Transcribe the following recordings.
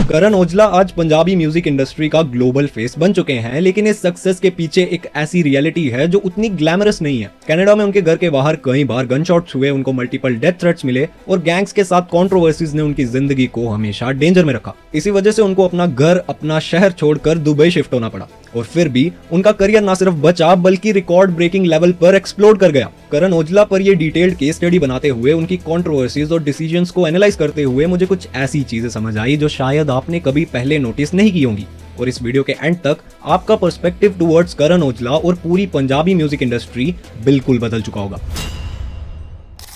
करण औजला आज Punjabi music industry का global face बन चुके हैं, लेकिन इस सक्सेस के पीछे एक ऐसी रियलिटी है जो उतनी ग्लैमरस नहीं है। कनाडा में उनके घर के बाहर कई बार गन शॉट्स हुए, उनको मल्टीपल डेथ थ्रेट्स मिले और गैंग्स के साथ कंट्रोवर्सीज ने उनकी जिंदगी को हमेशा डेंजर में रखा। इसी वजह से उनको अपना घर, अपना शहर छोड़कर दुबई शिफ्ट होना पड़ा और फिर भी उनका करियर न सिर्फ बचा बल्कि रिकॉर्ड ब्रेकिंग लेवल पर एक्सप्लोड कर गया। करण औजला पर ये डिटेल्ड केस स्टडी बनाते हुए, उनकी कंट्रोवर्सीज और डिसीजंस को एनालाइज करते हुए मुझे कुछ ऐसी चीजें समझ आई जो शायद आपने कभी पहले नोटिस नहीं की होंगी। और इस वीडियो के एंड तक आपका पर्सपेक्टिव टुवर्ड्स करण औजला और पूरी पंजाबी म्यूजिक इंडस्ट्री बिल्कुल बदल चुका होगा।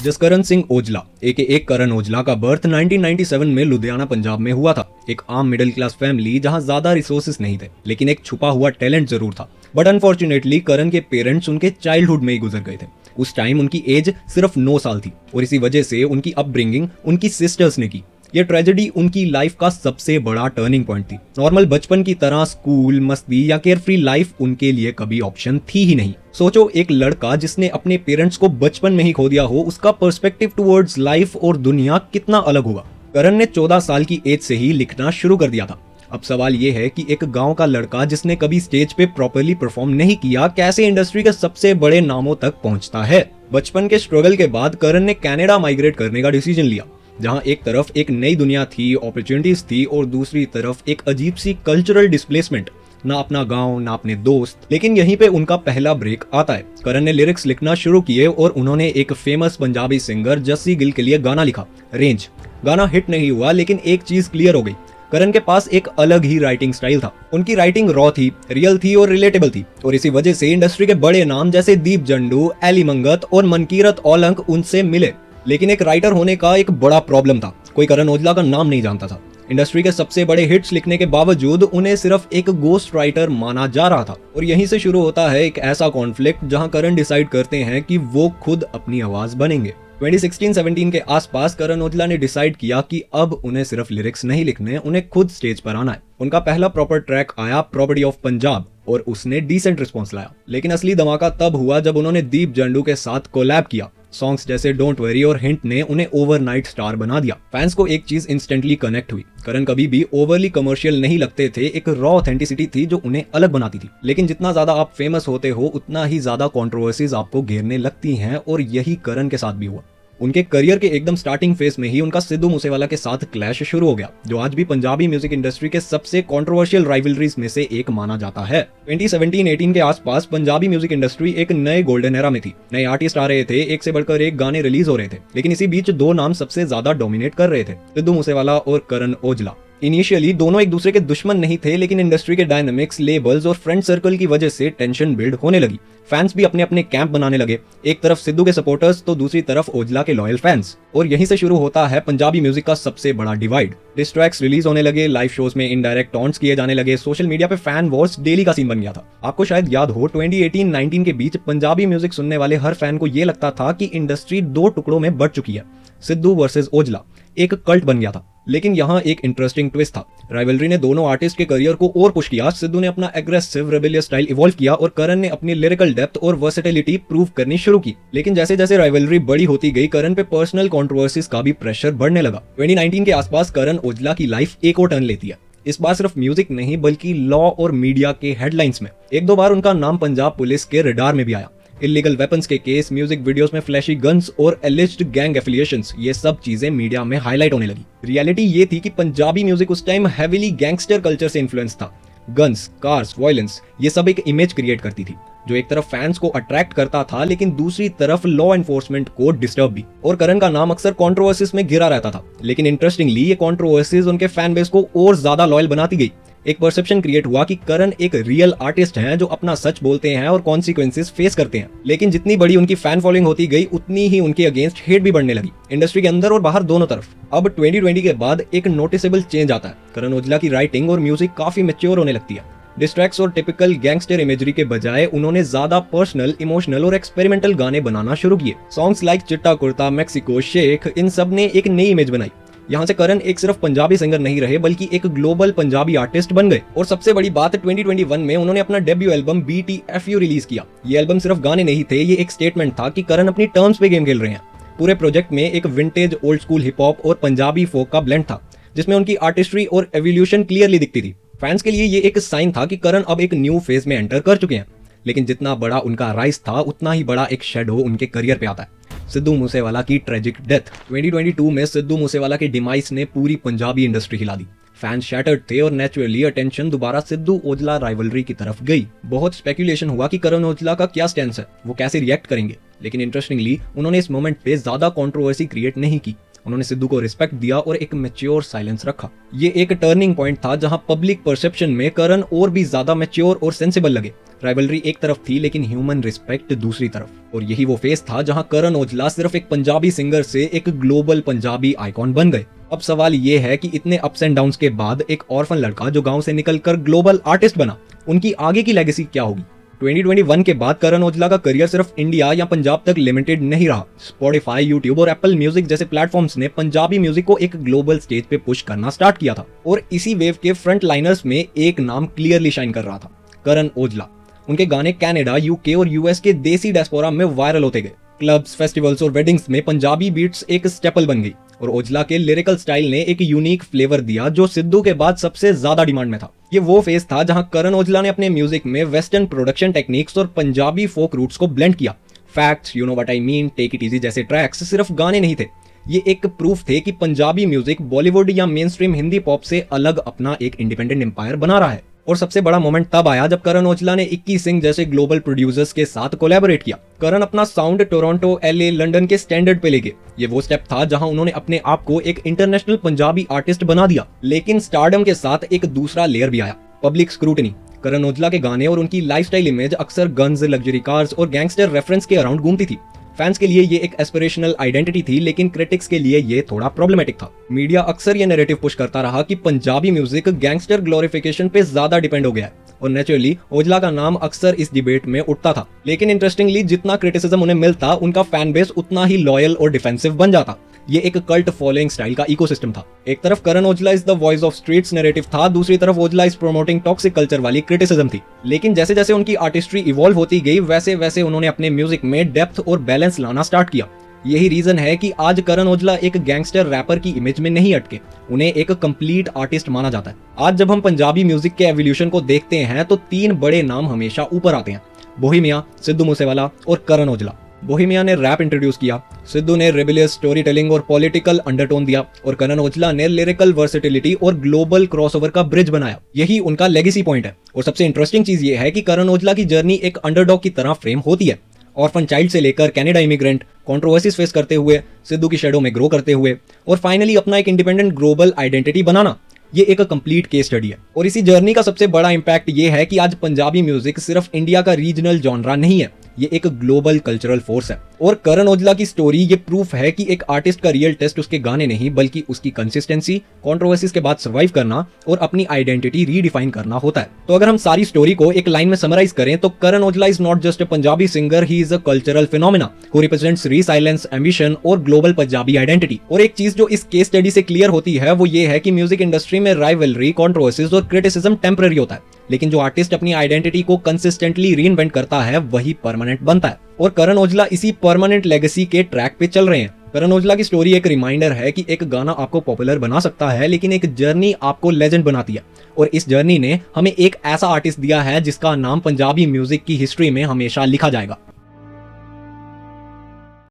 जसकरण सिंह औजला एक करण औजला का बर्थ 1997 में लुधियाना पंजाब में हुआ था। एक आम मिडिल क्लास फैमिली जहां ज्यादा रिसोर्सेस नहीं थे, लेकिन एक छुपा हुआ टैलेंट जरूर था। बट अनफॉर्चुनेटली करण के पेरेंट्स उनके चाइल्डहुड में ही गुजर गए थे। उस टाइम उनकी एज सिर्फ 9 साल थी और इसी वजह से उनकी अपब्रिंगिंग उनकी सिस्टर्स ने की। ये ट्रेजेडी उनकी लाइफ का सबसे बड़ा टर्निंग पॉइंट थी। नॉर्मल बचपन की तरह स्कूल, मस्ती या केयरफ्री लाइफ उनके लिए कभी ऑप्शन थी ही नहीं। सोचो, एक लड़का जिसने अपने पेरेंट्स को बचपन में ही खो दिया हो, उसका पर्सपेक्टिव टुवर्ड्स लाइफ और दुनिया कितना अलग होगा। करण ने 14 साल की एज से ही लिखना शुरू कर दिया था। अब सवाल ये है कि एक गांव का लड़का जिसने कभी स्टेज पे प्रॉपर्ली परफॉर्म नहीं किया, कैसे इंडस्ट्री के सबसे बड़े नामों तक पहुंचता है। बचपन के स्ट्रगल के बाद करण ने कनाडा माइग्रेट करने का डिसीजन लिया, जहां एक तरफ एक नई दुनिया थी, अपॉर्चुनिटीज थी और दूसरी तरफ एक अजीब सी कल्चरल डिस्प्लेसमेंट। ना अपना गांव, ना अपने दोस्त। लेकिन यहीं पे उनका पहला ब्रेक आता है। करण ने लिरिक्स लिखना शुरू किए और उन्होंने एक फेमस पंजाबी सिंगर जस्सी गिल के लिए गाना लिखा, रेंज। गाना हिट नहीं हुआ, लेकिन एक चीज क्लियर हो गई, करण के पास एक अलग ही राइटिंग स्टाइल था। उनकी राइटिंग रॉ थी, रियल थी और रिलेटेबल थी और इसी वजह से इंडस्ट्री के बड़े नाम जैसे दीप जंडू, एली मंगत और मनकीरत औलंक उनसे मिले। लेकिन एक राइटर होने का एक बड़ा प्रॉब्लम था, कोई करण औजला का नाम नहीं जानता था। इंडस्ट्री के सबसे बड़े हिट्स लिखने के बावजूद उन्हें सिर्फ एक गोस्ट राइटर माना जा रहा था। और यहीं से शुरू होता है एक ऐसा कॉन्फ्लिक्ट जहां करण डिसाइड करते हैं कि वो खुद अपनी आवाज बनेंगे। 2016-17 के आसपास करण औजला ने डिसाइड किया कि अब उन्हें सिर्फ लिरिक्स नहीं लिखने, उन्हें खुद स्टेज पर आना है। उनका पहला प्रॉपर ट्रैक आया प्रॉपर्टी ऑफ पंजाब और उसने डिसेंट रिस्पॉन्स लाया। लेकिन असली धमाका तब हुआ जब उन्होंने दीप जंडू के साथ कोलैब किया। सॉन्ग्स जैसे डोंट वरी और हिंट ने उन्हें ओवरनाइट स्टार बना दिया। फैंस को एक चीज इंस्टेंटली कनेक्ट हुई, करण कभी भी ओवरली कमर्शियल नहीं लगते थे, एक रॉ ऑथेंटिसिटी थी जो उन्हें अलग बनाती थी। लेकिन जितना ज्यादा आप फेमस होते हो, उतना ही ज्यादा कंट्रोवर्सीज आपको घेरने लगती हैं और यही करण के साथ भी हुआ। उनके करियर के एकदम स्टार्टिंग फेज में ही उनका सिद्धू मूसेवाला के साथ क्लैश शुरू हो गया, जो आज भी पंजाबी म्यूजिक इंडस्ट्री के सबसे कंट्रोवर्शियल राइवलरीज में से एक माना जाता है। 2017-18 के आसपास पंजाबी म्यूजिक इंडस्ट्री एक नए गोल्डन एरा में थी। नए आर्टिस्ट आ रहे थे, एक से बढ़कर एक गाने रिलीज हो रहे थे। लेकिन इसी बीच 2 नाम सबसे ज्यादा डोमिनेट कर रहे थे, सिद्धू मूसेवाला और करण औजला। इनिशियली दोनों एक दूसरे के दुश्मन नहीं थे, लेकिन इंडस्ट्री के डायनामिक्स, लेबल्स और फ्रेंड सर्कल की वजह से टेंशन बिल्ड होने लगी। फैंस भी अपने अपने कैंप बनाने लगे, एक तरफ सिद्धू के सपोर्टर्स तो दूसरी तरफ औजला के लॉयल फैंस। और यहीं से शुरू होता है पंजाबी म्यूजिक का सबसे बड़ा डिवाइड। डिस ट्रैक्स रिलीज होने लगे, लाइव शोज में इनडायरेक्ट टॉन्ट्स किए जाने लगे, सोशल मीडिया पे फैन वॉर्स डेली का सीन बन गया था। आपको शायद याद हो, 2018-19 के बीच पंजाबी म्यूजिक सुनने वाले हर फैन को यह लगता था कि इंडस्ट्री 2 टुकड़ों में बढ़ चुकी है। सिद्धू वर्सेस औजला एक कल्ट बन गया था। लेकिन यहाँ एक इंटरेस्टिंग ट्विस्ट था। राइवलरी ने दोनों आर्टिस्ट के करियर को और पुश किया। सिद्धू ने अपना एग्रेसिव रेबेलियस स्टाइल इवॉल्व किया और करण ने अपनी लिरिकल डेप्थ और वर्सेटिलिटी प्रूव करनी शुरू की। लेकिन जैसे जैसे राइवलरी बड़ी होती गई, करण पे पर्सनल कंट्रोवर्सीज का भी प्रेशर बढ़ने लगा। 2019 के आसपास करण औजला की लाइफ एक और टर्न लेती है। इस बार सिर्फ म्यूजिक नहीं बल्कि लॉ और मीडिया के हेडलाइंस में। 1-2 बार उनका नाम पंजाब पुलिस के रडार में भी आया। इलीगल वेपन्स के केस, म्यूजिक वीडियोस में फ्लैशी गन्स और एलिज्ड गैंग एफिलिएशंस, ये सब चीजें मीडिया में हाईलाइट होने लगी। रियलिटी ये थी कि पंजाबी म्यूजिक उस टाइम हेवीली गैंगस्टर कल्चर से इन्फ्लुएंस था। गन्स, कार्स, वायलेंस, ये सब एक इमेज क्रिएट करती थी जो एक तरफ फैंस को अट्रैक्ट करता था, लेकिन दूसरी तरफ लॉ एनफोर्समेंट को डिस्टर्ब भी। और करण का नाम अक्सर कंट्रोवर्सीज में घिरा रहता था। लेकिन इंटरेस्टिंगली ये कंट्रोवर्सीज उनके फैन बेस को और ज्यादा लॉयल बनाती गई। एक परसेप्शन क्रिएट हुआ कि करण एक रियल आर्टिस्ट हैं जो अपना सच बोलते हैं और कॉन्सिक्वेंसेस फेस करते हैं। लेकिन जितनी बड़ी उनकी फैन फॉलोइंग होती गई, उतनी ही उनके अगेंस्ट हेट भी बढ़ने लगी, इंडस्ट्री के अंदर और बाहर दोनों तरफ। अब 2020 के बाद एक नोटिसेबल चेंज आता है। करण औजला की राइटिंग और म्यूजिक काफी मैच्योर होने लगती है। डिस्ट्रैक्ट्स और टिपिकल गैंगस्टर इमेजरी के बजाय उन्होंने ज्यादा पर्सनल, इमोशनल और एक्सपेरिमेंटल गाने बनाना शुरू किए। सॉन्ग्स लाइक चिट्टा कुर्ता, मैक्सिको, शेख, इन सब ने एक नई इमेज बनाई। यहाँ से करण एक सिर्फ पंजाबी सिंगर नहीं रहे बल्कि एक ग्लोबल पंजाबी आर्टिस्ट बन गए। और सबसे बड़ी बात, 2021 में उन्होंने अपना डेब्यू एल्बम BTFU रिलीज किया। ये एल्बम सिर्फ गाने नहीं थे, ये एक स्टेटमेंट था कि करण अपनी टर्म्स पे गेम खेल रहे हैं। पूरे प्रोजेक्ट में एक vintage, old school hip hop और पंजाबी फोक का ब्लेंड था। जिसमें उनकी आर्टिस्ट्री और एवोल्यूशन क्लियरली दिखती थी। फैंस के लिए ये एक साइन था कि करण अब एक न्यू फेज में एंटर कर चुके हैं। लेकिन जितना बड़ा उनका राइज था, उतना ही बड़ा एक शेडो उनके करियर पे आता है। सिद्धू मूसेवाला की ट्रेजिक डेथ। 2022 में सिद्धू मूसेवाला के डिमाइस ने पूरी पंजाबी इंडस्ट्री हिला दी। फैंस शैटर्ड थे और नेचुरली अटेंशन दोबारा सिद्धू ओजला राइवलरी की तरफ गई। बहुत स्पेकुलेशन हुआ कि करण ओजला का क्या स्टैंस है, वो कैसे रिएक्ट करेंगे। लेकिन इंटरेस्टिंगली उन्होंने इस मोमेंट पे ज्यादा कंट्रोवर्सी क्रिएट नहीं की। उन्होंने सिद्धू को रिस्पेक्ट दिया और एक मैच्योर साइलेंस रखा। ये एक टर्निंग पॉइंट था जहां पब्लिक परसेप्शन में करण और भी ज्यादा मैच्योर और सेंसिबल लगे। राइवलरी एक तरफ थी लेकिन ह्यूमन रिस्पेक्ट दूसरी तरफ। और यही वो फेस था जहां करण ओजला सिर्फ एक पंजाबी सिंगर से एक ग्लोबल पंजाबी आइकॉन बन गए। अब सवाल ये है कि इतने अप्स एंड डाउन्स के बाद एक ऑर्फन लड़का जो गांव से निकलकर ग्लोबल आर्टिस्ट बना, उनकी आगे की लेगेसी क्या होगी। 2021 के बाद करण ओजला का करियर सिर्फ इंडिया या पंजाब तक लिमिटेड नहीं रहा। स्पॉटिफाई, यूट्यूब और एप्पल म्यूजिक जैसे प्लेटफॉर्म्स ने पंजाबी म्यूजिक को एक ग्लोबल स्टेज पे पुश करना स्टार्ट किया था। और इसी वेव के फ्रंट लाइनर्स में एक नाम क्लियरली शाइन कर रहा था, करण ओजला। उनके गाने कनाडा, यूके और यूएस के देसी डायस्पोरा में वायरल होते गए। क्लब्स, फेस्टिवल्स और वेडिंग्स में पंजाबी बीट्स एक स्टेपल बन गई। और ओजला के लिरिकल स्टाइल ने एक यूनिक फ्लेवर दिया जो सिद्धू के बाद सबसे ज्यादा डिमांड में था। ये वो फेज था जहां करण ओजला ने अपने म्यूजिक में वेस्टर्न प्रोडक्शन टेक्निक्स और पंजाबी फोक रूट्स को ब्लेंड किया। Facts, you know what I mean, take it easy जैसे ट्रैक्स सिर्फ गाने नहीं थे, ये एक प्रूफ थे कि पंजाबी म्यूजिक बॉलीवुड या मेन स्ट्रीम हिंदी पॉप से अलग अपना एक इंडिपेंडेंट एम्पायर बना रहा है। और सबसे बड़ा मोमेंट तब आया जब करण ओजला ने इक्की सिंह जैसे ग्लोबल प्रोड्यूसर्स के साथ कोलैबोरेट किया। करण अपना साउंड टोरंटो, एलए, लंदन के स्टैंडर्ड पे ले गए। ये वो स्टेप था जहां उन्होंने अपने आप को एक इंटरनेशनल पंजाबी आर्टिस्ट बना दिया। लेकिन स्टारडम के साथ एक दूसरा लेयर भी आया, पब्लिक स्क्रूटनी। करण ओजला के गाने और उनकी लाइफस्टाइल इमेज अक्सर गन्स, लग्जरी कार्स और गैंगस्टर रेफरेंस के अराउंड घूमती थी। फैंस के लिए ये एक एस्पिरेशनल आइडेंटिटी थी, लेकिन क्रिटिक्स के लिए ये थोड़ा प्रॉब्लमेटिक था। मीडिया अक्सर ये नैरेटिव पुश करता रहा कि पंजाबी म्यूजिक गैंगस्टर ग्लोरिफिकेशन पे ज्यादा डिपेंड हो गया है। और नेचुरली ओजला का नाम अक्सर इस डिबेट में उठता था। लेकिन इंटरेस्टिंगली जितना क्रिटिसिज्म उन्हें मिलता, उनका फैन बेस उतना ही लॉयल और डिफेंसिव बन जाता। ये एक कल्ट फॉलोइंग स्टाइल का इकोसिस्टम था। एक तरफ Karan Aujla is the voice of streets narrative था, दूसरी तरफ Aujla is promoting toxic culture वाली क्रिटिसिज्म थी। लेकिन जैसे जैसे उनकी आर्टिस्ट्री इवॉल्व होती गई, वैसे वैसे उन्होंने अपने म्यूजिक में डेप्थ और बैलेंस लाना स्टार्ट किया। यही रीजन है कि आज करण ओजला एक गैंगस्टर रैपर की इमेज में नहीं अटके, उन्हें एक कंप्लीट आर्टिस्ट माना जाता है। आज जब हम पंजाबी म्यूजिक के एवोल्यूशन को देखते हैं तो तीन बड़े नाम हमेशा ऊपर आते हैं, बोहेमिया, सिद्धू मूसेवाला और करण ओजला। बोहेमिया ने रैप इंट्रोड्यूस किया, सिद्धू ने रेबेलियस स्टोरी टेलिंग और पॉलिटिकल अंडरटोन दिया, और करण ओजला ने लिरिकल वर्सेटिलिटी और ग्लोबल क्रॉसओवर का ब्रिज बनाया। यही उनका लेगेसी पॉइंट है। और सबसे इंटरेस्टिंग चीज ये है कि करण ओजला की जर्नी एक अंडरडॉग की तरह फ्रेम होती है। ऑर्फन चाइल्ड से लेकर कनाडा इमिग्रेंट, कंट्रोवर्सीज फेस करते हुए, सिद्धू की शेडो में ग्रो करते हुए, और फाइनली अपना एक इंडिपेंडेंट ग्लोबल आइडेंटिटी बनाना, ये एक कंप्लीट केस स्टडी है। और इसी जर्नी का सबसे बड़ा इंपैक्ट ये है कि आज पंजाबी म्यूजिक सिर्फ इंडिया का रीजनल जॉनरा नहीं है, ये एक ग्लोबल कल्चरल फोर्स है। और करण ओजला की स्टोरी ये प्रूफ है कि एक आर्टिस्ट का रियल टेस्ट उसके गाने नहीं, बल्कि उसकी कंसिस्टेंसी, कंट्रोवर्सीज के बाद सर्वाइव करना और अपनी आइडेंटिटी रीडिफाइन करना होता है। तो अगर हम सारी स्टोरी को एक लाइन में समराइज करें तो Karan Aujla is not just a Punjabi singer, he is a cultural phenomena who represents resilience, ambition और ग्लोबल पंजाबी आइडेंटिटी। और एक चीज जो इस केस स्टडी से क्लियर होती है वो ये है कि म्यूजिक इंडस्ट्री में राइवलरी, कंट्रोवर्सीज और क्रिटिसिज्म टेम्पररी होता है, लेकिन जो आर्टिस्ट अपनी आइडेंटिटी को कंसिस्टेंटली रीइन्वेंट करता है वही परमानेंट बनता है। और करण ओजला इसी परमानेंट लेगेसी के ट्रैक पे चल रहे हैं। करण ओजला की स्टोरी एक रिमाइंडर है कि एक गाना आपको पॉपुलर बना सकता है, लेकिन एक जर्नी आपको लेजेंड बनाती है। और इस जर्नी ने हमें एक ऐसा आर्टिस्ट दिया है जिसका नाम पंजाबी म्यूजिक की हिस्ट्री में हमेशा लिखा जाएगा।